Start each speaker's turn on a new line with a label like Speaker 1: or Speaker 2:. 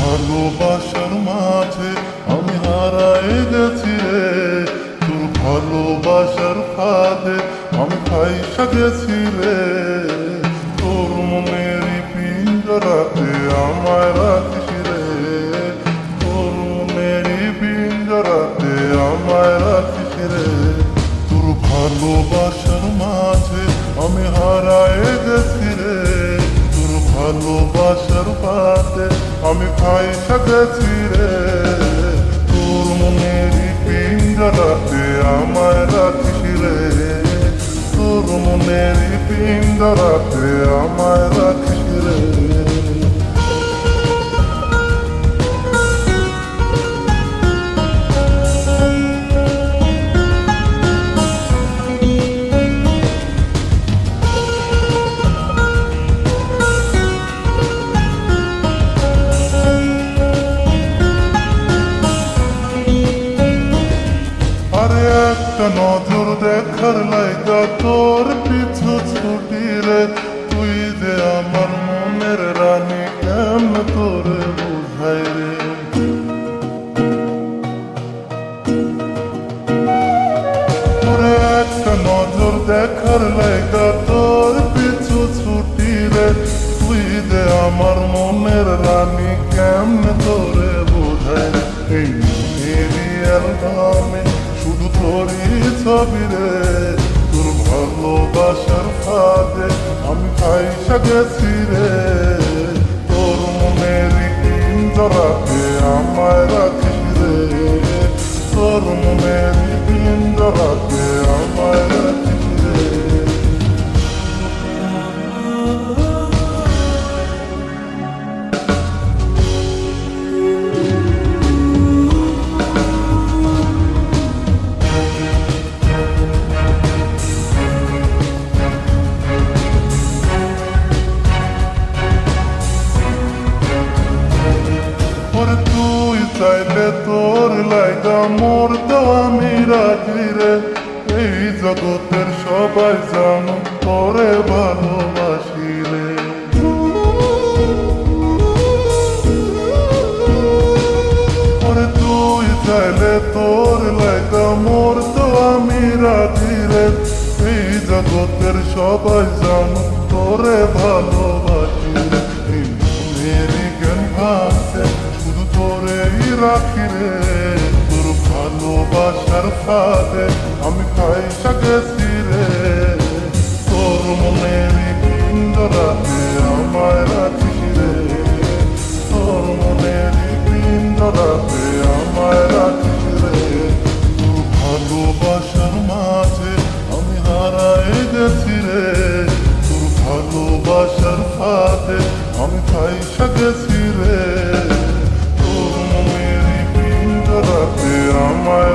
Speaker 1: ভালোবাসার মাঝে আমি হারায় গেছি রে, তোর ভালোবাসার ফাঁদে আমি ফাইসা গেছি রে। তোর মনেরই পিঞ্জরাতে আমায় রাখিস রে, তোর মনেরই পিঞ্জরাতে আমায় রাখিস রে। তোর ভালোবাসার মাঝে আমি হারায় গেছি রে, তোর ভালোবাসার ফাঁদে আমি ফাইসা গেছি রে। তোর মনেরই পিঞ্জরাতে আমায় রাখিস রে, তোর মনেরই পিঞ্জরাতে আমায় রাখিস রে। আরে একটা নজর দেখার লাইগা তোর পিছু ছুটি রে, তুই যে আমার মনের রানী কেমন তোরে বুঝাই রে। আরে একটা নজর দেখার লাইগা তোর পিছু ছুটি রে, তুই যে আমার মনের রানী কেমন তোরে বুঝাই রে। এই মেরি অ্যালবামে শুধু তোরই ছবি রে, তোর ভালোবাসার ফাঁদে আমি ফাইসা গেছি রে। তোর মনেরই পিঞ্জরাতে আমায় রাখিস রে, তোর মনেরই পিঞ্জরাতে আমায় রাখিস রে। তুই চাইলে তোর লাইগা মরতে আমি রাজি রে, এই জগতের সবাই জানো তোরে ভালোবাসি রে। তুই চাইলে তোর লাইগা মরতে আমি রাজি রে, এই জগতের সবাই জানো তোরে ভালোবাসি রে। মেরি জ্ঞান ভাঙছে শুধু তোরেই রাখি রে, তোর ভালোবাসার ফাঁদে আমি ফাইসা গেছি রে। তোর মনেরই পিঞ্জরাতে আমায় রাখিস রে, তোর মনেরই পিঞ্জরাতে আমায় রাখিস রে। তোর ভালোবাসার মাঝে আমি হারায় গেছি রে, তোর ভালোবাসার ফাঁদে আমি ফাইসা গেছি রে। তোর মনেরই পিঞ্জরাতে আমায়